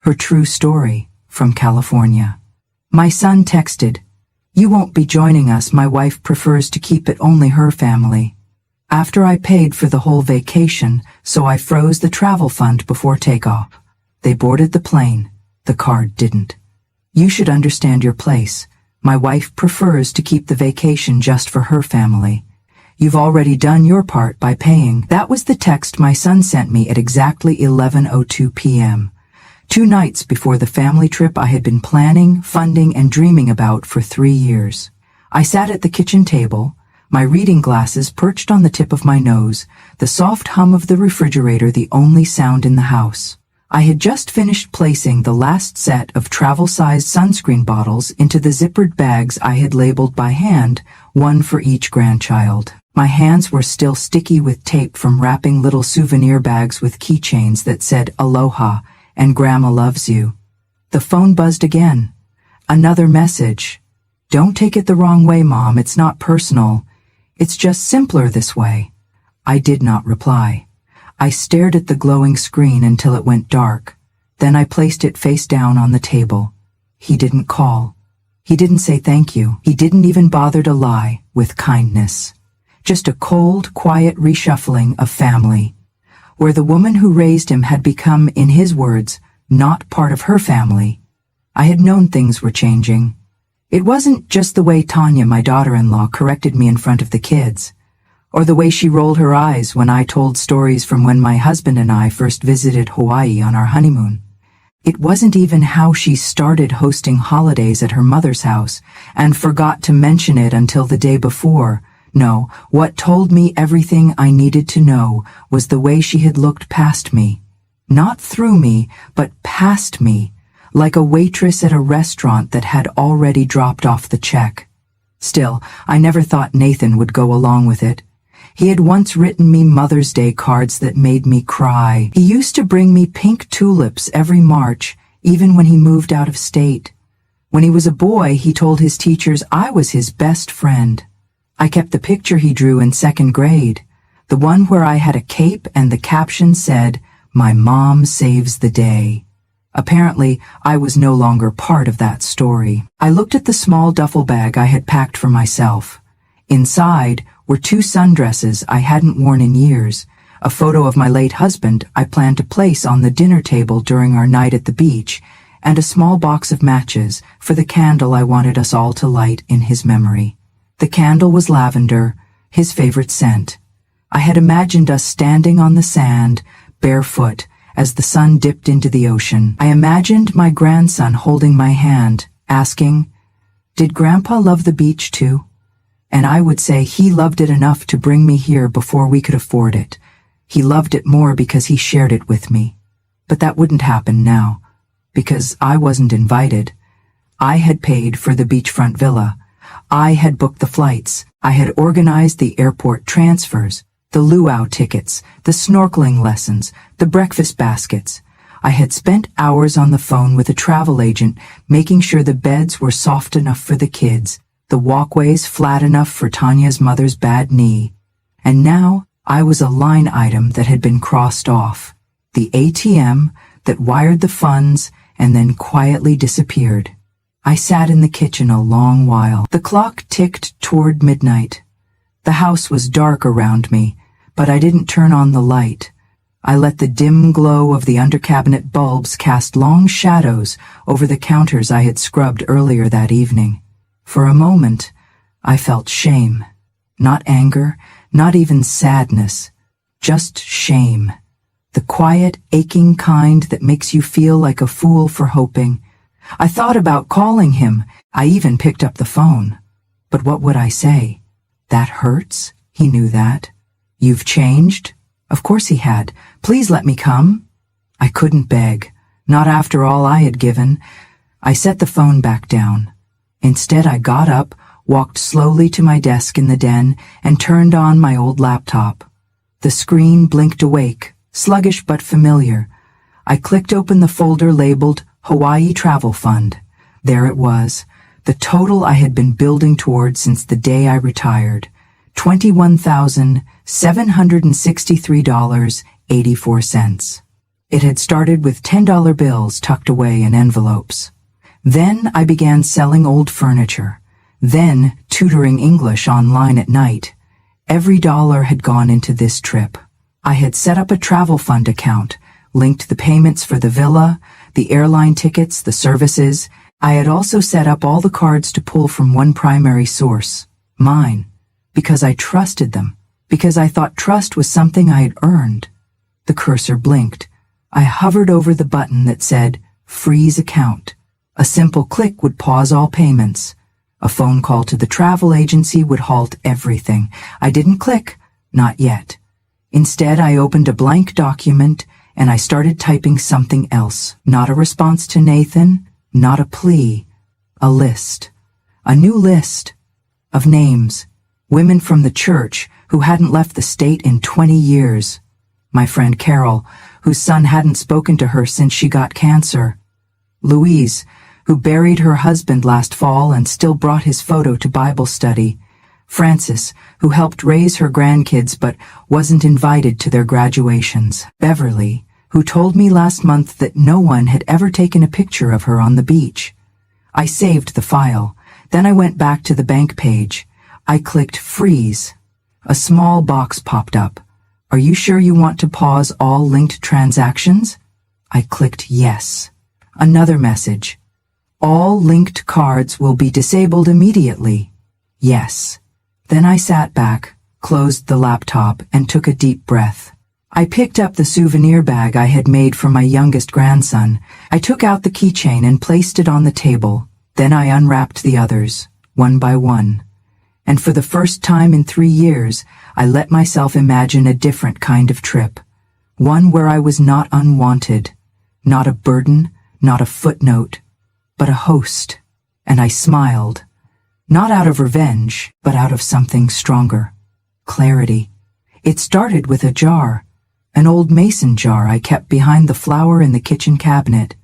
Her true story, from California. My son texted, "You won't be joining us. My wife prefers to keep it only her family." After I paid for the whole vacation, so I froze the travel fund before takeoff. They boarded the plane. The card didn't. "You should understand your place. My wife prefers to keep the vacation just for her family. You've already done your part by paying." That was the text my son sent me at exactly 11:02 p.m. 2 nights before the family trip I had been planning, funding, and dreaming about for 3 years. I sat at the kitchen table, my reading glasses perched on the tip of my nose, the soft hum of the refrigerator the only sound in the house. I had just finished placing the last set of travel-sized sunscreen bottles into the zippered bags I had labeled by hand, one for each grandchild. My hands were still sticky with tape from wrapping little souvenir bags with keychains that said "Aloha" and "Grandma loves you." The phone buzzed again. Another message. "Don't take it the wrong way, Mom. It's not personal. It's just simpler this way." I did not reply. I stared at the glowing screen until it went dark. Then I placed it face down on the table. He didn't call. He didn't say thank you. He didn't even bother to lie with kindness. Just a cold, quiet reshuffling of family, where the woman who raised him had become, in his words, not part of her family. I had known things were changing. It wasn't just the way Tanya, my daughter-in-law, corrected me in front of the kids, or the way she rolled her eyes when I told stories from when my husband and I first visited Hawaii on our honeymoon. It wasn't even how she started hosting holidays at her mother's house and forgot to mention it until the day before. No, what told me everything I needed to know was the way she had looked past me. Not through me, but past me, like a waitress at a restaurant that had already dropped off the check. Still, I never thought Nathan would go along with it. He had once written me Mother's Day cards that made me cry. He used to bring me pink tulips every March, even when he moved out of state. When he was a boy, he told his teachers I was his best friend. I kept the picture he drew in 2nd grade, the one where I had a cape and the caption said, "My mom saves the day." Apparently, I was no longer part of that story. I looked at the small duffel bag I had packed for myself. Inside were 2 sundresses I hadn't worn in years, a photo of my late husband I planned to place on the dinner table during our night at the beach, and a small box of matches for the candle I wanted us all to light in his memory. The candle was lavender, his favorite scent. I had imagined us standing on the sand, barefoot, as the sun dipped into the ocean. I imagined my grandson holding my hand, asking, "Did Grandpa love the beach too?" And I would say he loved it enough to bring me here before we could afford it. He loved it more because he shared it with me. But that wouldn't happen now, because I wasn't invited. I had paid for the beachfront villa. I had booked the flights. I had organized the airport transfers, the luau tickets, the snorkeling lessons, the breakfast baskets. I had spent hours on the phone with a travel agent, making sure the beds were soft enough for the kids, the walkways flat enough for Tanya's mother's bad knee. And now I was a line item that had been crossed off, the ATM that wired the funds and then quietly disappeared. I sat in the kitchen a long while. The clock ticked toward midnight. The house was dark around me, but I didn't turn on the light. I let the dim glow of the under-cabinet bulbs cast long shadows over the counters I had scrubbed earlier that evening. For a moment, I felt shame. Not anger, not even sadness, just shame. The quiet, aching kind that makes you feel like a fool for hoping. I thought about calling him. I even picked up the phone. But what would I say? That hurts? He knew that. You've changed? Of course he had. Please let me come. I couldn't beg. Not after all I had given. I set the phone back down. Instead, I got up, walked slowly to my desk in the den, and turned on my old laptop. The screen blinked awake, sluggish but familiar. I clicked open the folder labeled Hawaii Travel Fund. There it was, the total I had been building toward since the day I retired, $21,763.84. It had started with $10 bills tucked away in envelopes. Then I began selling old furniture. Then tutoring English online at night. Every dollar had gone into this trip. I had set up a travel fund account, linked the payments for the villa, the airline tickets, the services. I had also set up all the cards to pull from one primary source, mine, because I trusted them, because I thought trust was something I had earned. The cursor blinked. I hovered over the button that said, Freeze Account. A simple click would pause all payments. A phone call to the travel agency would halt everything. I didn't click, not yet. Instead, I opened a blank document and I started typing something else. Not a response to Nathan, not a plea. A list. A new list of names. Women from the church who hadn't left the state in 20 years. My friend Carol, whose son hadn't spoken to her since she got cancer. Louise, who buried her husband last fall and still brought his photo to Bible study. Frances, who helped raise her grandkids but wasn't invited to their graduations. Beverly, who told me last month that no one had ever taken a picture of her on the beach. I saved the file. Then I went back to the bank page. I clicked Freeze. A small box popped up. Are you sure you want to pause all linked transactions? I clicked Yes. Another message. All linked cards will be disabled immediately. Yes. Then I sat back, closed the laptop, and took a deep breath. I picked up the souvenir bag I had made for my youngest grandson. I took out the keychain and placed it on the table. Then I unwrapped the others, one by one. And for the first time in 3 years, I let myself imagine a different kind of trip. One where I was not unwanted, not a burden, not a footnote, but a host. And I smiled. Not out of revenge, but out of something stronger. Clarity. It started with a jar. An old mason jar I kept behind the flower in the kitchen cabinet.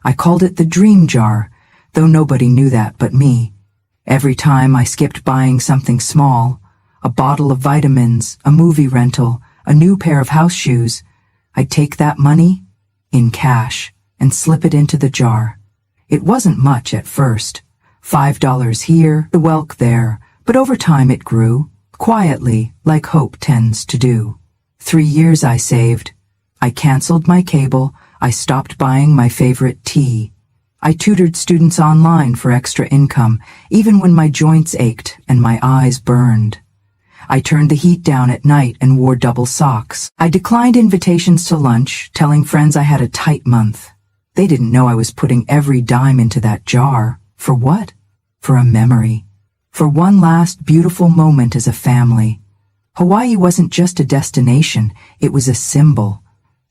I called it the dream jar, though nobody knew that but me. Every time I skipped buying something small, a bottle of vitamins, a movie rental, a new pair of house shoes, I'd take that money, in cash, and slip it into the jar. It wasn't much at first. $5 here, the welk there, but over time it grew, quietly, like hope tends to do. 3 years I saved. I canceled my cable. I stopped buying my favorite tea. I tutored students online for extra income, even when my joints ached and my eyes burned. I turned the heat down at night and wore double socks. I declined invitations to lunch, telling friends I had a tight month. They didn't know I was putting every dime into that jar. For what? For a memory. For one last beautiful moment as a family. Hawaii wasn't just a destination, it was a symbol.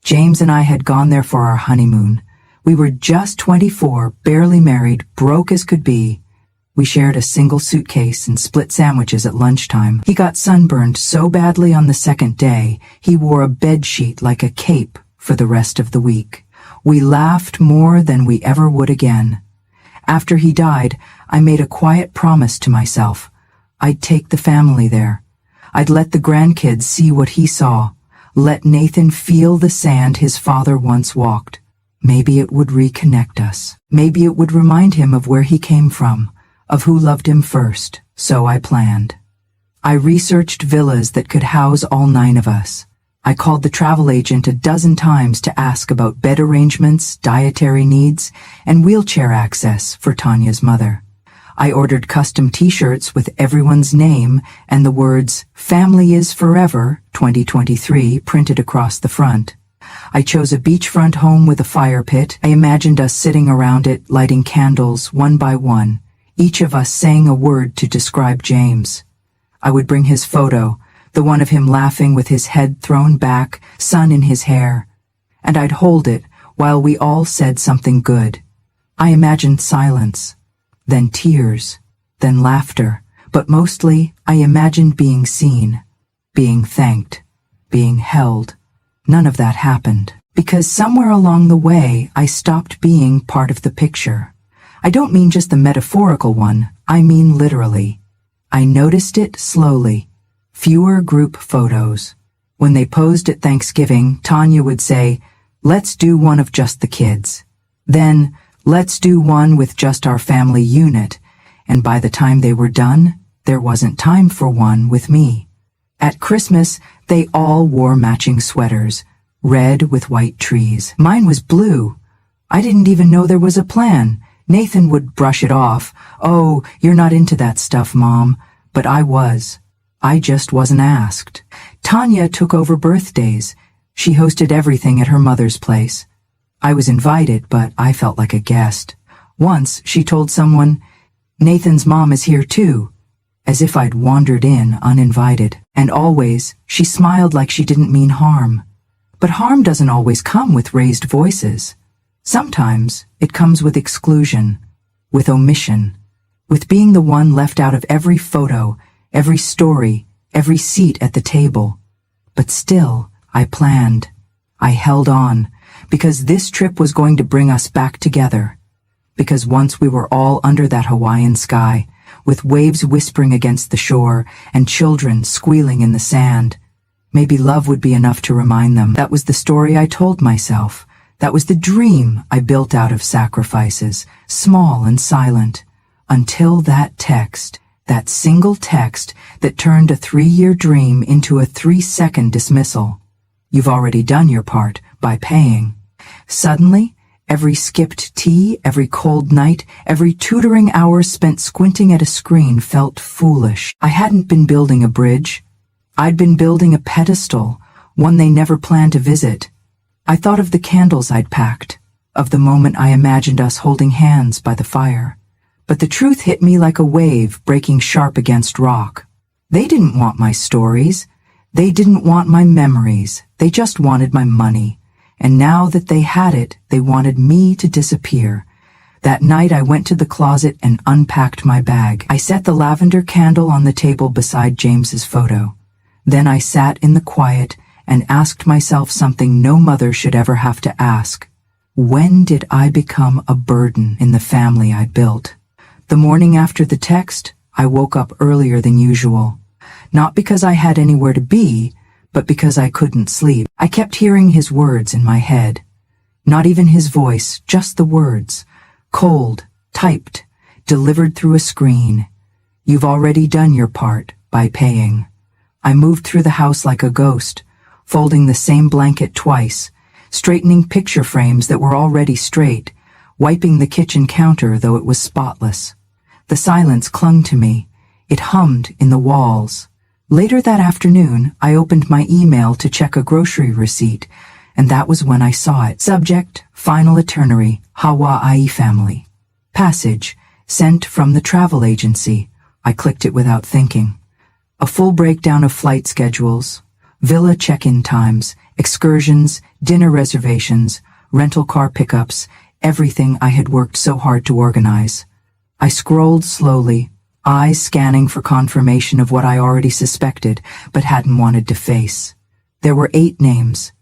James and I had gone there for our honeymoon. We were just 24, barely married, broke as could be. We shared a single suitcase and split sandwiches at lunchtime. He got sunburned so badly on the second day, he wore a bedsheet like a cape for the rest of the week. We laughed more than we ever would again. After he died, I made a quiet promise to myself. I'd take the family there. I'd let the grandkids see what he saw. Let Nathan feel the sand his father once walked. Maybe it would reconnect us. Maybe it would remind him of where he came from, of who loved him first. So I planned. I researched villas that could house all 9 of us. I called the travel agent a dozen times to ask about bed arrangements, dietary needs, and wheelchair access for Tanya's mother. I ordered custom t-shirts with everyone's name and the words, Family is Forever, 2023, printed across the front. I chose a beachfront home with a fire pit. I imagined us sitting around it, lighting candles one by one, each of us saying a word to describe James. I would bring his photo, the one of him laughing with his head thrown back, sun in his hair, and I'd hold it while we all said something good. I imagined silence, then tears, then laughter, but mostly I imagined being seen, being thanked, being held. None of that happened, because somewhere along the way I stopped being part of the picture. I don't mean just the metaphorical one, I mean literally. I noticed it slowly. Fewer group photos. When they posed at Thanksgiving, Tanya would say, Let's do one of just the kids. Then, let's do one with just our family unit. And by the time they were done, there wasn't time for one with me. At Christmas, they all wore matching sweaters, red with white trees. Mine was blue. I didn't even know there was a plan. Nathan would brush it off. "Oh, you're not into that stuff, Mom." But I was. I just wasn't asked. Tanya took over birthdays. She hosted everything at her mother's place. I was invited, but I felt like a guest. Once, she told someone, "Nathan's mom is here too," as if I'd wandered in uninvited. And always, she smiled like she didn't mean harm. But harm doesn't always come with raised voices. Sometimes, it comes with exclusion, with omission, with being the one left out of every photo, every story, every seat at the table. But still, I planned. I held on, because this trip was going to bring us back together. Because once we were all under that Hawaiian sky, with waves whispering against the shore and children squealing in the sand, maybe love would be enough to remind them. That was the story I told myself. That was the dream I built out of sacrifices, small and silent, until that text, that single text that turned a 3-year dream into a 3-second dismissal. "You've already done your part by paying." Suddenly, every skipped tea, every cold night, every tutoring hour spent squinting at a screen felt foolish. I hadn't been building a bridge. I'd been building a pedestal, one they never planned to visit. I thought of the candles I'd packed, of the moment I imagined us holding hands by the fire. But the truth hit me like a wave breaking sharp against rock. They didn't want my stories. They didn't want my memories. They just wanted my money. And now that they had it, they wanted me to disappear. That night I went to the closet and unpacked my bag. I set the lavender candle on the table beside James's photo. Then I sat in the quiet and asked myself something no mother should ever have to ask. When did I become a burden in the family I built? The morning after the text, I woke up earlier than usual. Not because I had anywhere to be, but because I couldn't sleep. I kept hearing his words in my head. Not even his voice, just the words. Cold, typed, delivered through a screen. "You've already done your part by paying." I moved through the house like a ghost, folding the same blanket twice, straightening picture frames that were already straight, wiping the kitchen counter though it was spotless. The silence clung to me. It hummed in the walls. Later that afternoon, I opened my email to check a grocery receipt, and that was when I saw it. Subject, Final Itinerary, Hawaii Family. Passage, sent from the travel agency. I clicked it without thinking. A full breakdown of flight schedules, villa check-in times, excursions, dinner reservations, rental car pickups, everything I had worked so hard to organize. I scrolled slowly, eyes scanning for confirmation of what I already suspected, but hadn't wanted to face. There were 8 names.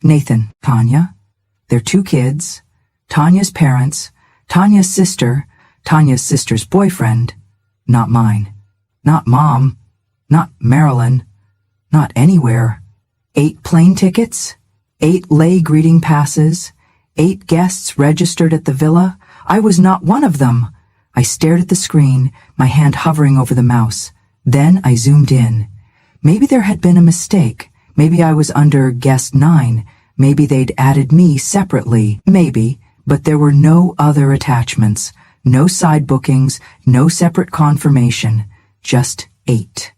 Nathan, Tanya, their 2 kids, Tanya's parents, Tanya's sister's boyfriend, not mine, not Mom, not Marilyn, not anywhere. 8 plane tickets, 8 lay greeting passes, 8 guests registered at the villa. I was not one of them. I stared at the screen, my hand hovering over the mouse. Then I zoomed in. Maybe there had been a mistake. Maybe I was under guest 9. Maybe they'd added me separately. Maybe, but there were no other attachments. No side bookings, no separate confirmation. Just 8.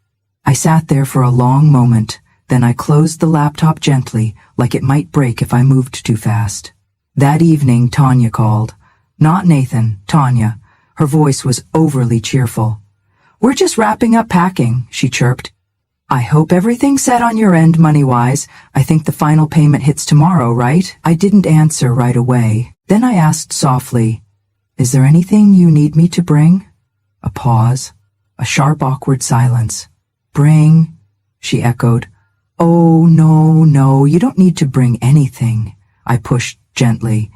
I sat there for a long moment. Then I closed the laptop gently, like it might break if I moved too fast. That evening, Tanya called. Not Nathan, Tanya. Her voice was overly cheerful. "We're just wrapping up packing," she chirped. "I hope everything's set on your end money-wise. I think the final payment hits tomorrow, right?" I didn't answer right away. Then I asked softly, "Is there anything you need me to bring?" A pause. A sharp, awkward silence. "Bring?" she echoed. "Oh, no, you don't need to bring anything," I pushed gently.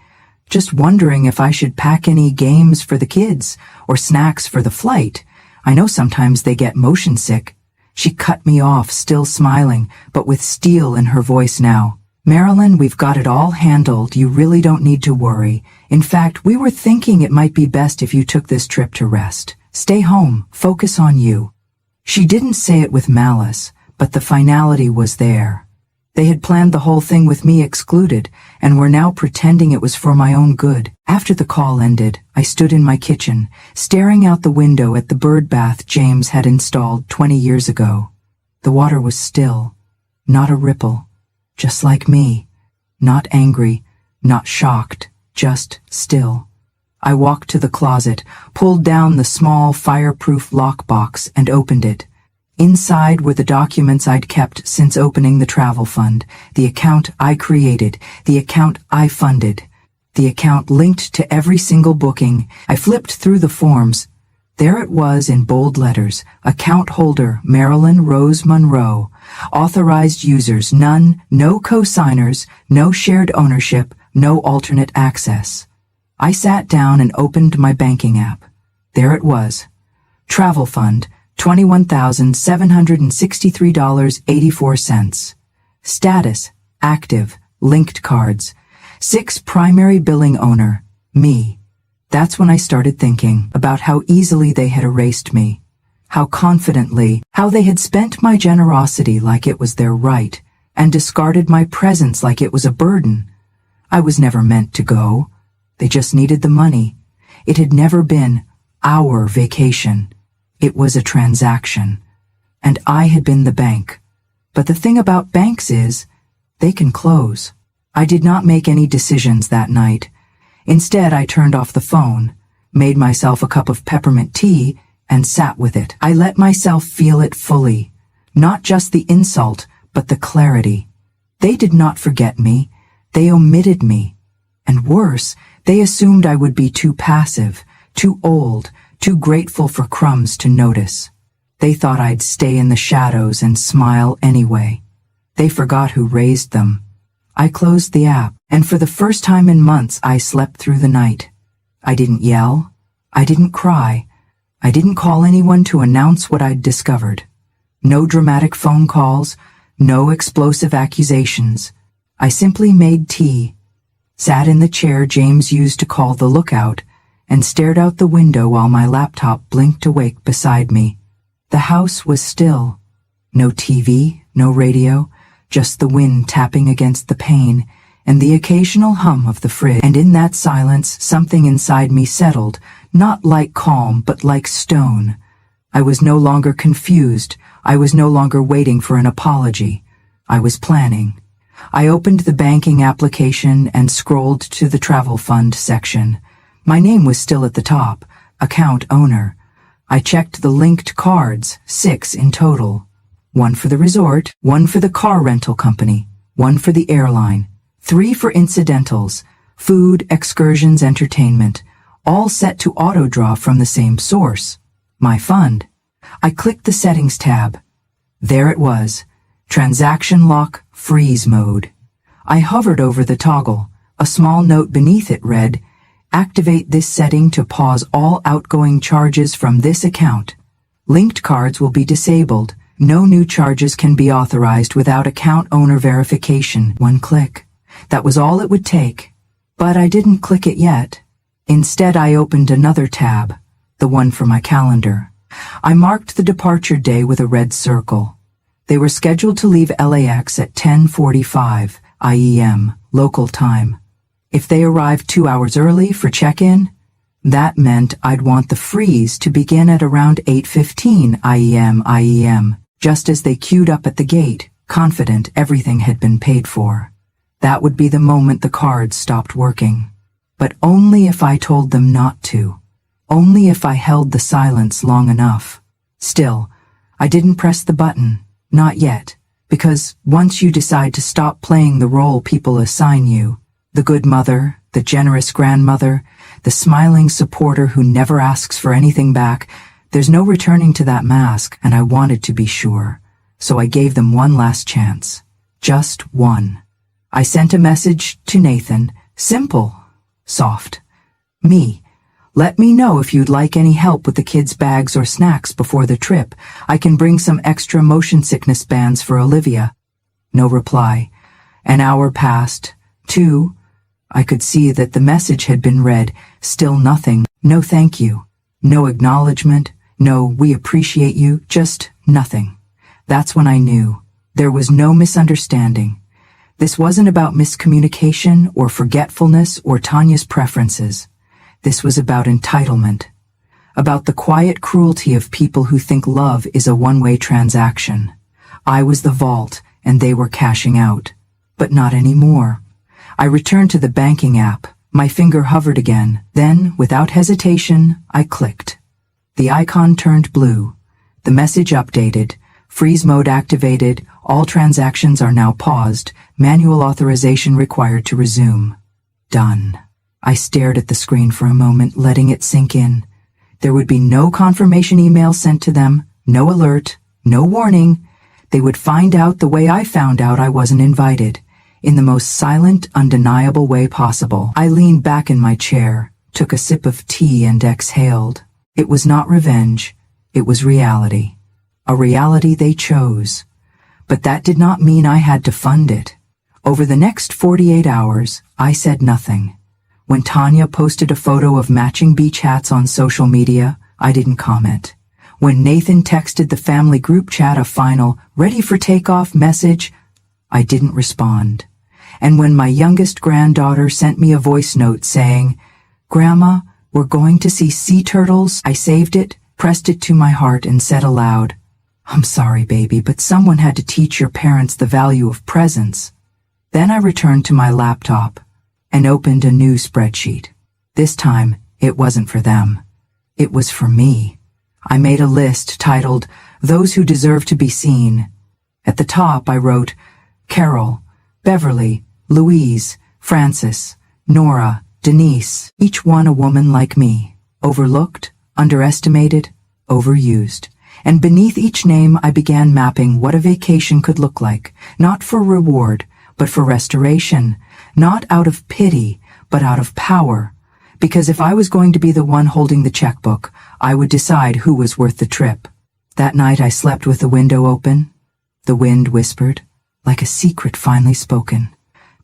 "Just wondering if I should pack any games for the kids or snacks for the flight. I know sometimes they get motion sick." She cut me off, still smiling, but with steel in her voice now. "Marilyn, we've got it all handled. You really don't need to worry. In fact, we were thinking it might be best if you took this trip to rest. Stay home, focus on you." She didn't say it with malice, but the finality was there. They had planned the whole thing with me excluded, and were now pretending it was for my own good. After the call ended, I stood in my kitchen, staring out the window at the bird bath James had installed 20 years ago. The water was still, not a ripple, just like me, not angry, not shocked, just still. I walked to the closet, pulled down the small fireproof lockbox and opened it. Inside were the documents I'd kept since opening the travel fund, the account I created, the account I funded, the account linked to every single booking. I flipped through the forms. There it was in bold letters: account holder Marilyn Rose Monroe, authorized users none, no co-signers, no shared ownership, no alternate access. I sat down and opened my banking app. There it was. Travel fund, $21,763.84. Status, active, linked cards. 6 primary billing owner, me. That's when I started thinking about how easily they had erased me, how confidently, how they had spent my generosity like it was their right, and discarded my presence like it was a burden. I was never meant to go. They just needed the money. It had never been our vacation. It was a transaction, and I had been the bank. But the thing about banks is, they can close. I did not make any decisions that night. Instead, I turned off the phone, made myself a cup of peppermint tea, and sat with it. I let myself feel it fully, not just the insult, but the clarity. They did not forget me. They omitted me. And worse, they assumed I would be too passive, too old, too grateful for crumbs to notice. They thought I'd stay in the shadows and smile anyway. They forgot who raised them. I closed the app, and for the first time in months I slept through the night. I didn't yell. I didn't cry. I didn't call anyone to announce what I'd discovered. No dramatic phone calls, no explosive accusations. I simply made tea, sat in the chair James used to call the lookout, and stared out the window while my laptop blinked awake beside me. The house was still. No TV, no radio, just the wind tapping against the pane, and the occasional hum of the fridge. And in that silence, something inside me settled, not like calm, but like stone. I was no longer confused. I was no longer waiting for an apology. I was planning. I opened the banking application and scrolled to the travel fund section. My name was still at the top, account owner. I checked the linked cards, 6 in total. 1 for the resort, 1 for the car rental company, 1 for the airline, 3 for incidentals, food, excursions, entertainment, all set to auto-draw from the same source, my fund. I clicked the settings tab. There it was, transaction lock, freeze mode. I hovered over the toggle. A small note beneath it read, "Activate this setting to pause all outgoing charges from this account. Linked cards will be disabled. No new charges can be authorized without account owner verification." 1 click. That was all it would take. But I didn't click it yet. Instead, I opened another tab, the one for my calendar. I marked the departure day with a red circle. They were scheduled to leave LAX at 10:45 IEM, local time. If they arrived 2 hours early for check-in, that meant I'd want the freeze to begin at around 8:15 IEM, just as they queued up at the gate, confident everything had been paid for. That would be the moment the cards stopped working. But only if I told them not to. Only if I held the silence long enough. Still, I didn't press the button, not yet, because once you decide to stop playing the role people assign you, the good mother, the generous grandmother, the smiling supporter who never asks for anything back, there's no returning to that mask, and I wanted to be sure. So I gave them one last chance. Just one. I sent a message to Nathan, simple, soft. Me. Let me know if you'd like any help with the kids' bags or snacks before the trip. I can bring some extra motion sickness bands for Olivia. No reply. An hour passed. 2. I could see that the message had been read. Still nothing. No thank you. No acknowledgement. No we appreciate you. Just nothing. That's when I knew. There was no misunderstanding. This wasn't about miscommunication or forgetfulness or Tanya's preferences. This was about entitlement. About the quiet cruelty of people who think love is a one-way transaction. I was the vault and they were cashing out. But not anymore. I returned to the banking app. My finger hovered again. Then, without hesitation, I clicked. The icon turned blue. The message updated. Freeze mode activated. All transactions are now paused. Manual authorization required to resume. Done. I stared at the screen for a moment, letting it sink in. There would be no confirmation email sent to them, no alert, no warning. They would find out the way I found out I wasn't invited, in the most silent, undeniable way possible. I leaned back in my chair, took a sip of tea and exhaled. It was not revenge. It was reality. A reality they chose. But that did not mean I had to fund it. Over the next 48 hours, I said nothing. When Tanya posted a photo of matching beach hats on social media, I didn't comment. When Nathan texted the family group chat a final, ready for takeoff message, I didn't respond. And when my youngest granddaughter sent me a voice note saying, "Grandma, we're going to see sea turtles," I saved it, pressed it to my heart and said aloud, "I'm sorry, baby, but someone had to teach your parents the value of presents." Then I returned to my laptop and opened a new spreadsheet. This time, it wasn't for them. It was for me. I made a list titled, "Those Who Deserve to Be Seen." At the top, I wrote, Carol, Beverly, Louise, Frances, Nora, Denise, each one a woman like me, overlooked, underestimated, overused. And beneath each name I began mapping what a vacation could look like, not for reward, but for restoration, not out of pity, but out of power. Because if I was going to be the one holding the checkbook, I would decide who was worth the trip. That night I slept with the window open. The wind whispered, like a secret finally spoken.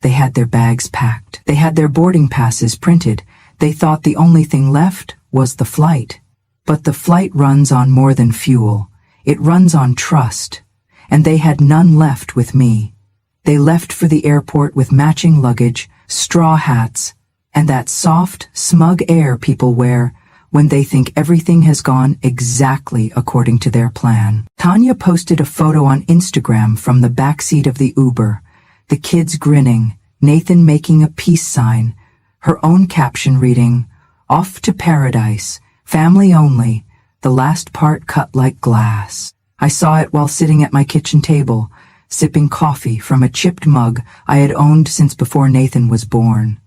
They had their bags packed. They had their boarding passes printed. They thought the only thing left was the flight. But the flight runs on more than fuel. It runs on trust. And they had none left with me. They left for the airport with matching luggage, straw hats, and that soft, smug air people wear when they think everything has gone exactly according to their plan. Tanya posted a photo on Instagram from the backseat of the Uber, the kids grinning, Nathan making a peace sign, her own caption reading, "Off to paradise, family only," the last part cut like glass. I saw it while sitting at my kitchen table, sipping coffee from a chipped mug I had owned since before Nathan was born.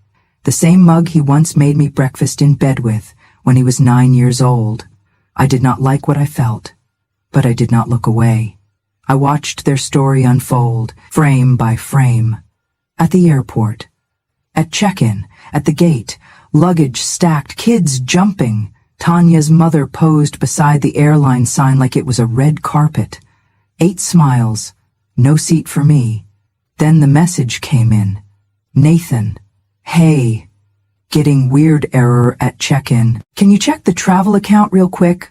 The same mug he once made me breakfast in bed with when he was 9 years old. I did not like what I felt, but I did not look away. I watched their story unfold, frame by frame. At the airport, at check-in, at the gate, luggage stacked, kids jumping. Tanya's mother posed beside the airline sign like it was a red carpet. 8 smiles, no seat for me. Then the message came in. Nathan, hey, getting weird error at check-in. Can you check the travel account real quick?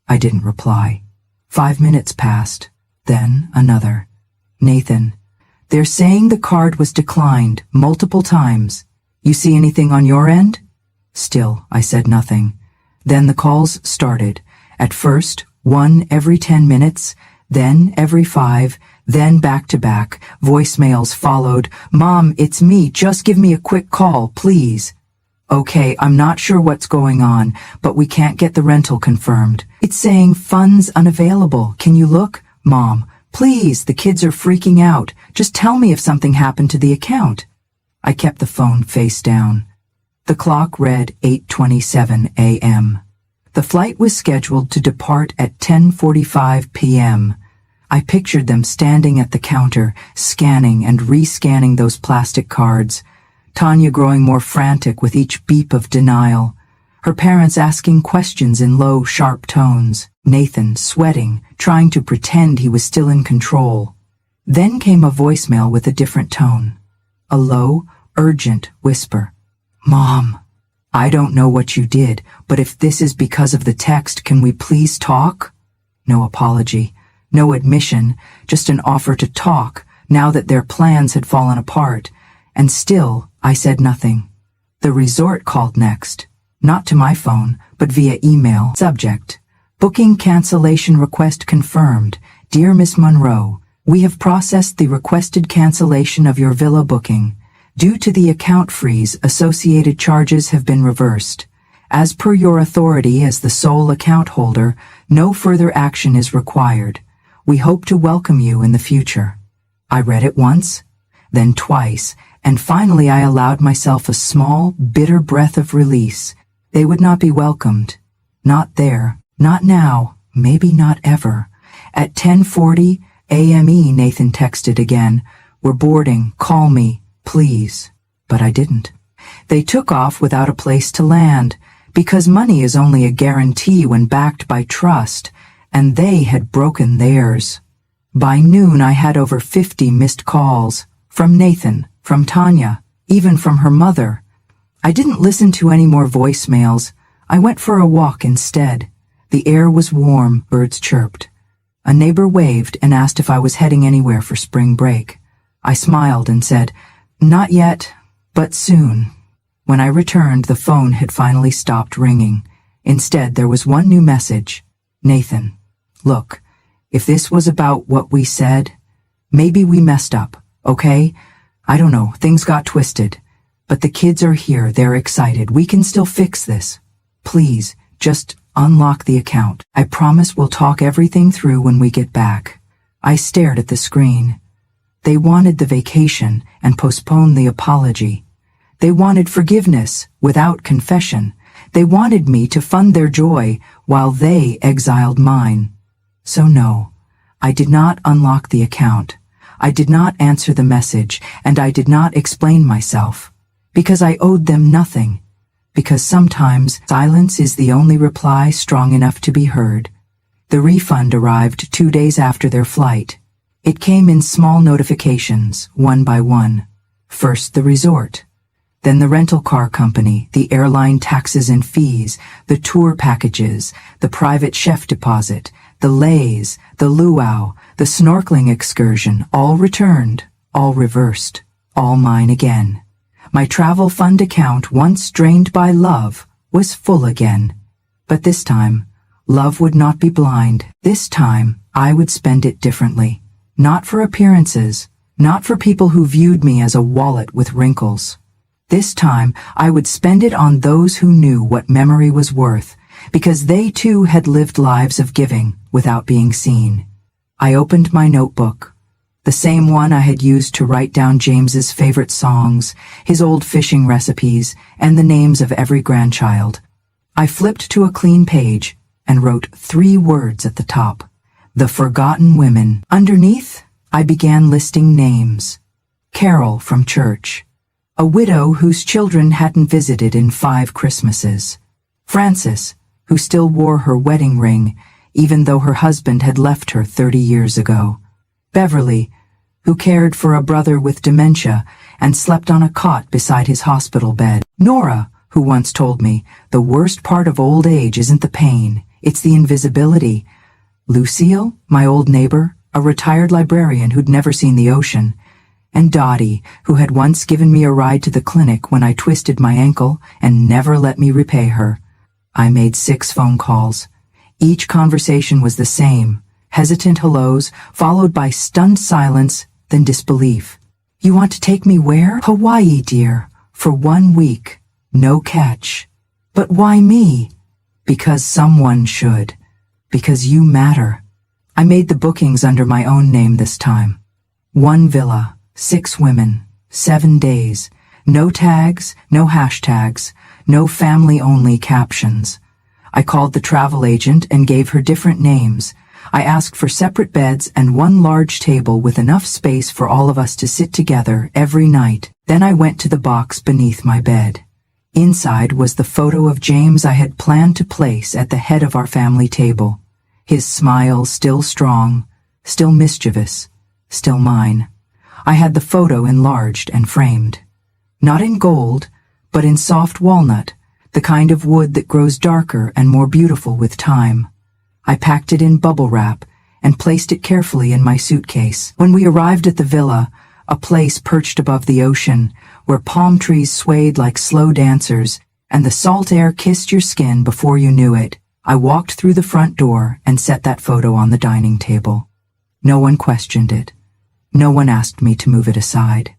I didn't reply. 5 minutes passed, then another. Nathan, they're saying the card was declined multiple times. You see anything on your end? Still, I said nothing. Then the calls started. At first, 1 every 10 minutes, then every 5, then back-to-back. Voicemails followed. "Mom, it's me. Just give me a quick call, please." "Okay, I'm not sure what's going on, but we can't get the rental confirmed. It's saying funds unavailable. Can you look? Mom, please, the kids are freaking out. Just tell me if something happened to the account." I kept the phone face down. The clock read 8:27 a.m. The flight was scheduled to depart at 10:45 p.m. I pictured them standing at the counter, scanning and re-scanning those plastic cards. Tanya growing more frantic with each beep of denial. Her parents asking questions in low, sharp tones. Nathan sweating, trying to pretend he was still in control. Then came a voicemail with a different tone. A low, urgent whisper. Mom, I don't know what you did, but if this is because of the text, can we please talk? No apology, no admission, just an offer to talk now that their plans had fallen apart, and still I said nothing. The resort called next, not to my phone, but via email. Subject: Booking cancellation request confirmed. Dear Miss Monroe, we have processed the requested cancellation of your villa booking. Due to the account freeze, associated charges have been reversed. As per your authority as the sole account holder, no further action is required. We hope to welcome you in the future. I read it once, then twice, and finally I allowed myself a small, bitter breath of release. They would not be welcomed. Not there. Not now. Maybe not ever. At 10:40 a.m. Nathan texted again. We're boarding. Call me, please. But I didn't. They took off without a place to land, because money is only a guarantee when backed by trust, and they had broken theirs. By noon I had over 50 missed calls. From Nathan, from Tanya, even from her mother. I didn't listen to any more voicemails. I went for a walk instead. The air was warm, birds chirped. A neighbor waved and asked if I was heading anywhere for spring break. I smiled and said, not yet, but soon. When I returned, the phone had finally stopped ringing. Instead, there was one new message. Nathan, look, if this was about what we said, maybe we messed up, okay? I don't know, things got twisted. But the kids are here, they're excited. We can still fix this. Please, just unlock the account. I promise we'll talk everything through when we get back. I stared at the screen. They wanted the vacation and postponed the apology. They wanted forgiveness without confession. They wanted me to fund their joy while they exiled mine. So no, I did not unlock the account. I did not answer the message, and I did not explain myself. Because I owed them nothing. Because sometimes silence is the only reply strong enough to be heard. The refund arrived 2 days after their flight. It came in small notifications, one by one. First the resort. Then the rental car company, the airline taxes and fees, the tour packages, the private chef deposit, the lays, the luau, the snorkeling excursion, all returned, all reversed, all mine again. My travel fund account, once drained by love, was full again. But this time, love would not be blind. This time, I would spend it differently. Not for appearances, not for people who viewed me as a wallet with wrinkles. This time, I would spend it on those who knew what memory was worth, because they too had lived lives of giving without being seen. I opened my notebook, the same one I had used to write down James's favorite songs, his old fishing recipes, and the names of every grandchild. I flipped to a clean page and wrote 3 words at the top. The Forgotten Women. Underneath, I began listing names. Carol from church. A widow whose children hadn't visited in 5 Christmases. Frances, who still wore her wedding ring, even though her husband had left her 30 years ago. Beverly, who cared for a brother with dementia and slept on a cot beside his hospital bed. Nora, who once told me, the worst part of old age isn't the pain, it's the invisibility. Lucille, my old neighbor, a retired librarian who'd never seen the ocean. And Dottie, who had once given me a ride to the clinic when I twisted my ankle and never let me repay her. I made 6 phone calls. Each conversation was the same. Hesitant hellos, followed by stunned silence, then disbelief. You want to take me where? Hawaii, dear. For 1 week. No catch. But why me? Because someone should. Because you matter. I made the bookings under my own name this time. 1 villa, 6 women, 7 days. No tags, no hashtags, no family-only captions. I called the travel agent and gave her different names. I asked for separate beds and 1 large table with enough space for all of us to sit together every night. Then I went to the box beneath my bed. Inside was the photo of James I had planned to place at the head of our family table. His smile still strong, still mischievous, still mine. I had the photo enlarged and framed. Not in gold, but in soft walnut, the kind of wood that grows darker and more beautiful with time. I packed it in bubble wrap and placed it carefully in my suitcase. When we arrived at the villa, a place perched above the ocean, where palm trees swayed like slow dancers and the salt air kissed your skin before you knew it, I walked through the front door and set that photo on the dining table. No one questioned it. No one asked me to move it aside.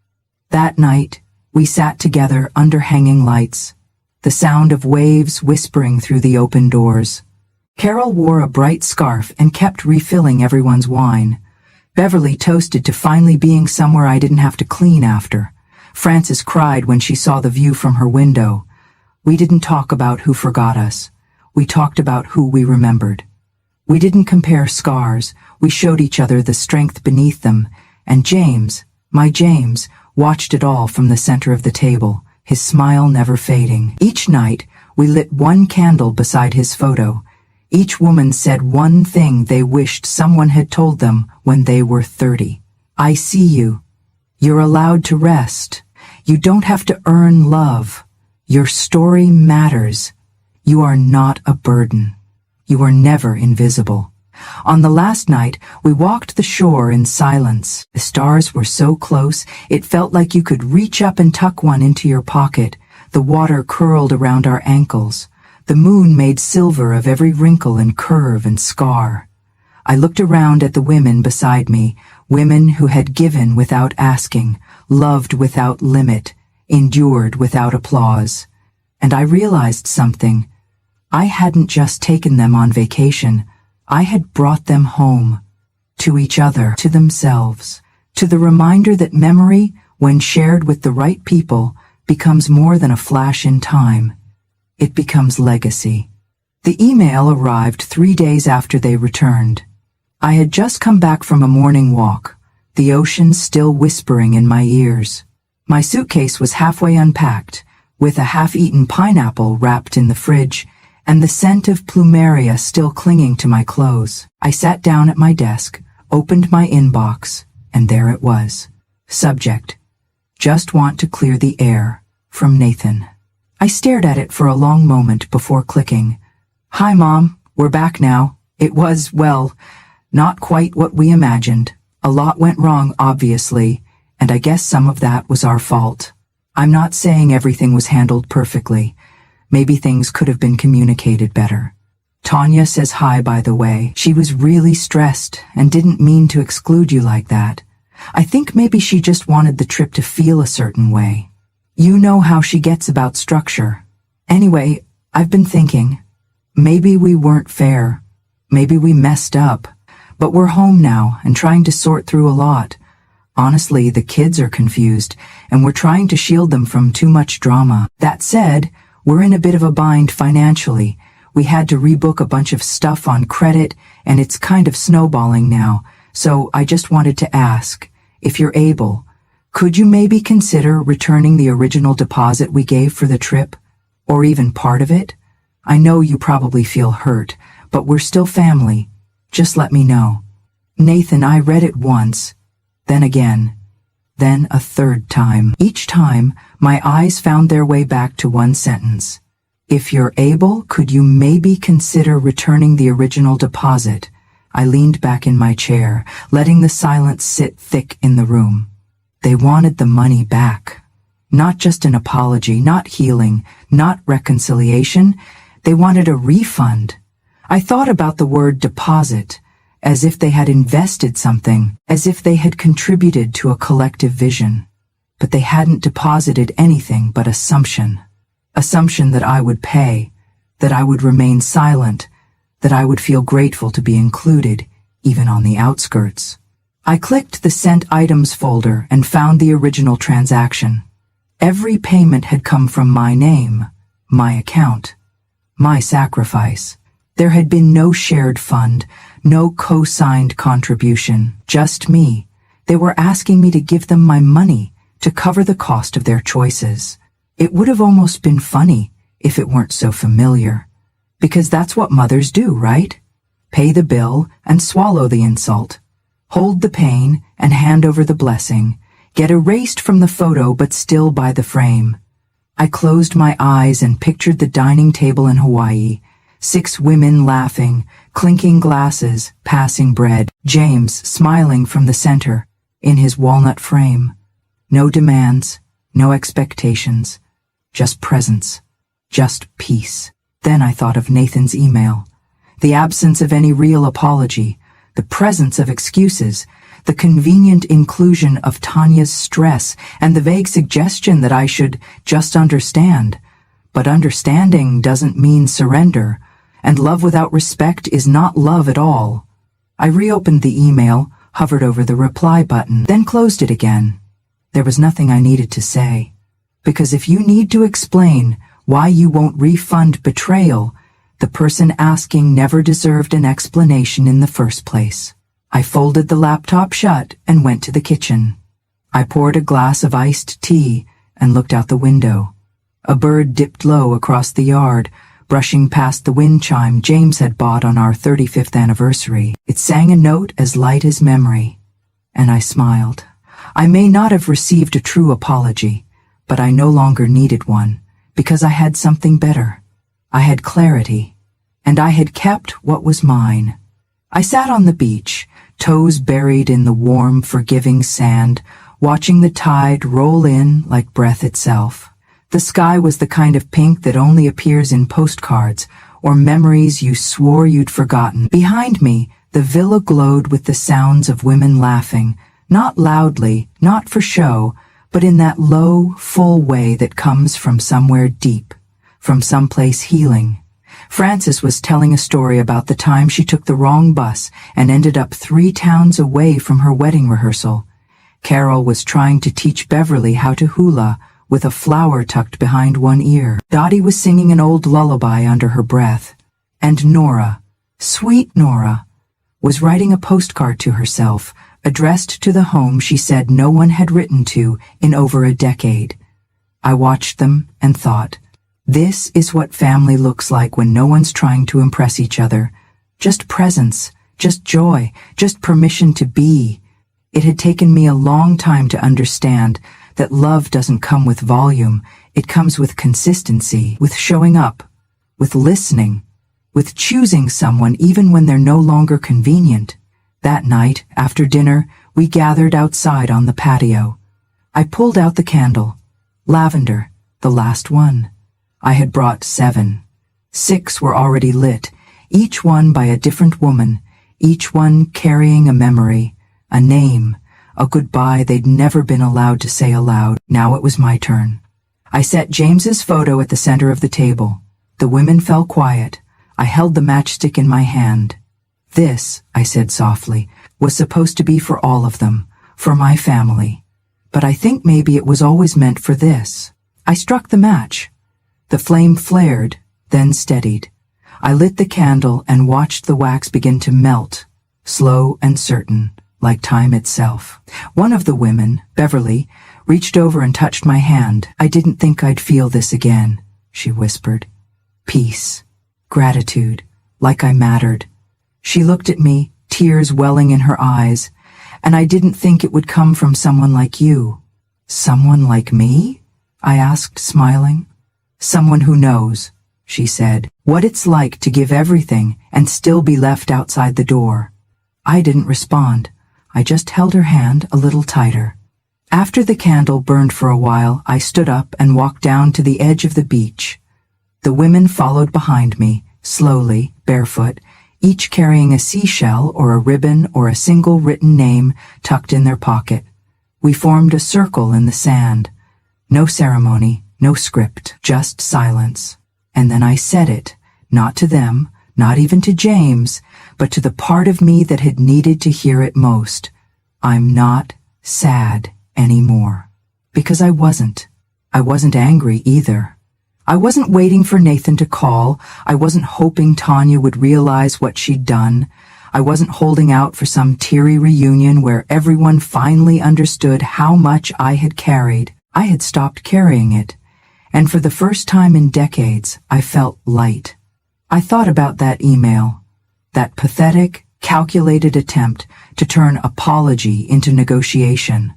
That night, we sat together under hanging lights, the sound of waves whispering through the open doors. Carol wore a bright scarf and kept refilling everyone's wine. Beverly toasted to finally being somewhere I didn't have to clean after. Frances cried when she saw the view from her window. We didn't talk about who forgot us. We talked about who we remembered. We didn't compare scars. We showed each other the strength beneath them. And James, my James, watched it all from the center of the table, his smile never fading. Each night, we lit one candle beside his photo. Each woman said one thing they wished someone had told them when they were 30. I see you. You're allowed to rest. You don't have to earn love. Your story matters. You are not a burden. You are never invisible. On the last night, we walked the shore in silence. The stars were so close, it felt like you could reach up and tuck one into your pocket. The water curled around our ankles. The moon made silver of every wrinkle and curve and scar. I looked around at the women beside me, women who had given without asking, loved without limit, endured without applause. And I realized something. I hadn't just taken them on vacation. I had brought them home, to each other, to themselves, to the reminder that memory, when shared with the right people, becomes more than a flash in time. It becomes legacy. The email arrived 3 days after they returned. I had just come back from a morning walk, the ocean still whispering in my ears. My suitcase was halfway unpacked, with a half-eaten pineapple wrapped in the fridge, and the scent of plumeria still clinging to my clothes. I sat down at my desk, opened my inbox, and there it was. Subject: just want to clear the air, from Nathan. I stared at it for a long moment before clicking. Hi, Mom, we're back now. It was, well, not quite what we imagined. A lot went wrong, obviously, and I guess some of that was our fault. I'm not saying everything was handled perfectly. Maybe things could have been communicated better. Tanya says hi, by the way. She was really stressed and didn't mean to exclude you like that. I think maybe she just wanted the trip to feel a certain way. You know how she gets about structure. Anyway, I've been thinking, maybe we weren't fair. Maybe we messed up. But we're home now and trying to sort through a lot. Honestly, the kids are confused, and we're trying to shield them from too much drama. That said, we're in a bit of a bind financially. We had to rebook a bunch of stuff on credit, and it's kind of snowballing now. So I just wanted to ask, if you're able, could you maybe consider returning the original deposit we gave for the trip? Or even part of it? I know you probably feel hurt, but we're still family. Just let me know. Nathan, I read it once, then again, then a third time. Each time, my eyes found their way back to one sentence. If you're able, could you maybe consider returning the original deposit? I leaned back in my chair, letting the silence sit thick in the room. They wanted the money back. Not just an apology, not healing, not reconciliation. They wanted a refund. I thought about the word deposit, as if they had invested something, as if they had contributed to a collective vision. But they hadn't deposited anything but assumption. Assumption that I would pay, that I would remain silent, that I would feel grateful to be included, even on the outskirts. I clicked the Sent Items folder and found the original transaction. Every payment had come from my name, my account, my sacrifice. There had been no shared fund, no co-signed contribution, just me. They were asking me to give them my money to cover the cost of their choices. It would have almost been funny if it weren't so familiar. Because that's what mothers do, right? Pay the bill and swallow the insult. Hold the pain and hand over the blessing. get erased from the photo but still by the frame. I closed my eyes and pictured the dining table in Hawaii, 6 women laughing, clinking glasses, passing bread, James smiling from the center, in his walnut frame. No demands, no expectations, just presence, just peace. Then I thought of Nathan's email. The absence of any real apology, the presence of excuses, the convenient inclusion of Tanya's stress, and the vague suggestion that I should just understand. But understanding doesn't mean surrender, and love without respect is not love at all. I reopened the email, hovered over the reply button, then closed it again. There was nothing I needed to say. Because if you need to explain why you won't refund Betrayal, the person asking never deserved an explanation in the first place. I folded the laptop shut and went to the kitchen. I poured a glass of iced tea and looked out the window. A bird dipped low across the yard, brushing past the wind chime James had bought on our 35th anniversary. It sang a note as light as memory, and I smiled. I may not have received a true apology, but I no longer needed one, because I had something better. I had clarity, and I had kept what was mine. I sat on the beach, toes buried in the warm, forgiving sand, watching the tide roll in like breath itself. The sky was the kind of pink that only appears in postcards or memories you swore you'd forgotten. Behind me, the villa glowed with the sounds of women laughing, not loudly, not for show, but in that low, full way that comes from somewhere deep, from someplace healing. Frances was telling a story about the time she took the wrong bus and ended up 3 towns away from her wedding rehearsal. Carol was trying to teach Beverly how to hula with a flower tucked behind one ear. Dottie was singing an old lullaby under her breath. And Nora, sweet Nora, was writing a postcard to herself, addressed to the home she said no one had written to in over a decade. I watched them and thought, this is what family looks like when no one's trying to impress each other. Just presence, just joy, just permission to be. It had taken me a long time to understand that love doesn't come with volume. It comes with consistency, with showing up, with listening, with choosing someone even when they're no longer convenient. That night, after dinner, we gathered outside on the patio. I pulled out the candle. Lavender, the last one. I had brought 7. 6 were already lit, each one by a different woman, each one carrying a memory, a name, a goodbye they'd never been allowed to say aloud. Now it was my turn. I set James's photo at the center of the table. The women fell quiet. I held the matchstick in my hand. This, I said softly, was supposed to be for all of them, for my family. But I think maybe it was always meant for this. I struck the match. The flame flared, then steadied. I lit the candle and watched the wax begin to melt, slow and certain, like time itself. One of the women, Beverly, reached over and touched my hand. I didn't think I'd feel this again, she whispered. Peace, gratitude, like I mattered. She looked at me, tears welling in her eyes, and I didn't think it would come from someone like you. Someone like me? I asked, smiling. Someone who knows, she said, what it's like to give everything and still be left outside the door. I didn't respond. I just held her hand a little tighter. After the candle burned for a while, I stood up and walked down to the edge of the beach. The women followed behind me, slowly, barefoot, each carrying a seashell or a ribbon or a single written name tucked in their pocket. We formed a circle in the sand. No ceremony, no script, just silence. And then I said it, not to them, not even to James, but to the part of me that had needed to hear it most. I'm not sad anymore. Because I wasn't. I wasn't angry either. I wasn't waiting for Nathan to call. I wasn't hoping Tanya would realize what she'd done. I wasn't holding out for some teary reunion where everyone finally understood how much I had carried. I had stopped carrying it. And for the first time in decades, I felt light. I thought about that email, that pathetic, calculated attempt to turn apology into negotiation.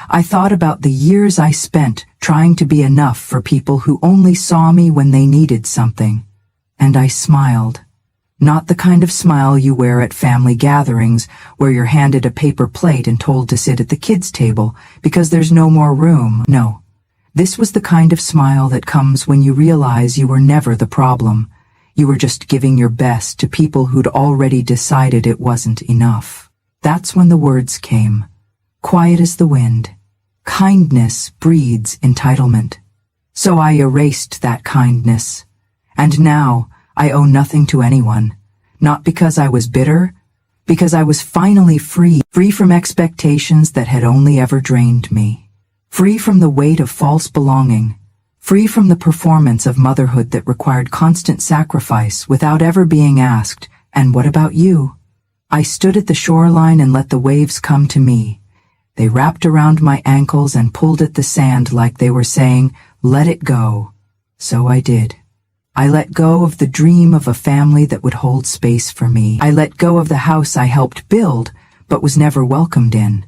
I thought about the years I spent trying to be enough for people who only saw me when they needed something. And I smiled. Not the kind of smile you wear at family gatherings where you're handed a paper plate and told to sit at the kids' table because there's no more room. No. This was the kind of smile that comes when you realize you were never the problem. You were just giving your best to people who'd already decided it wasn't enough. That's when the words came. Quiet as the wind. Kindness breeds entitlement. So I erased that kindness. And now I owe nothing to anyone. Not because I was bitter, because I was finally free from expectations that had only ever drained me. Free from the weight of false belonging. Free from the performance of motherhood that required constant sacrifice without ever being asked, "And what about you?" I stood at the shoreline and let the waves come to me. They wrapped around my ankles and pulled at the sand like they were saying, "Let it go." So I did. I let go of the dream of a family that would hold space for me. I let go of the house I helped build, but was never welcomed in.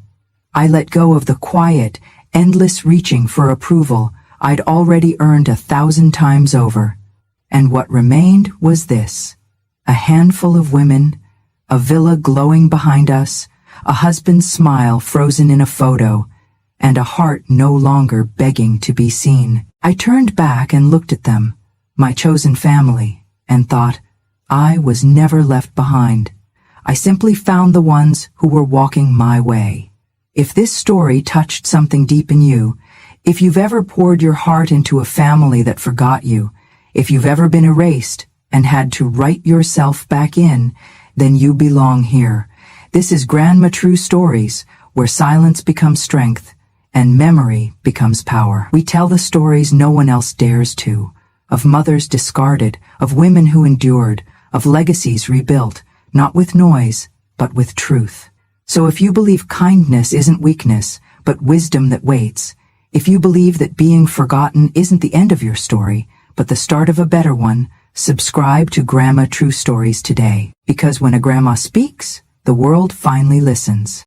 I let go of the quiet, endless reaching for approval I'd already earned 1,000 times over. And what remained was this: a handful of women, a villa glowing behind us, a husband's smile frozen in a photo, and a heart no longer begging to be seen. I turned back and looked at them, my chosen family, and thought, I was never left behind. I simply found the ones who were walking my way. If this story touched something deep in you, if you've ever poured your heart into a family that forgot you, if you've ever been erased and had to write yourself back in, then you belong here. This is Grandma True Stories, where silence becomes strength and memory becomes power. We tell the stories no one else dares to, of mothers discarded, of women who endured, of legacies rebuilt, not with noise, but with truth. So if you believe kindness isn't weakness, but wisdom that waits, if you believe that being forgotten isn't the end of your story, but the start of a better one, subscribe to Grandma True Stories today, because when a grandma speaks, the world finally listens.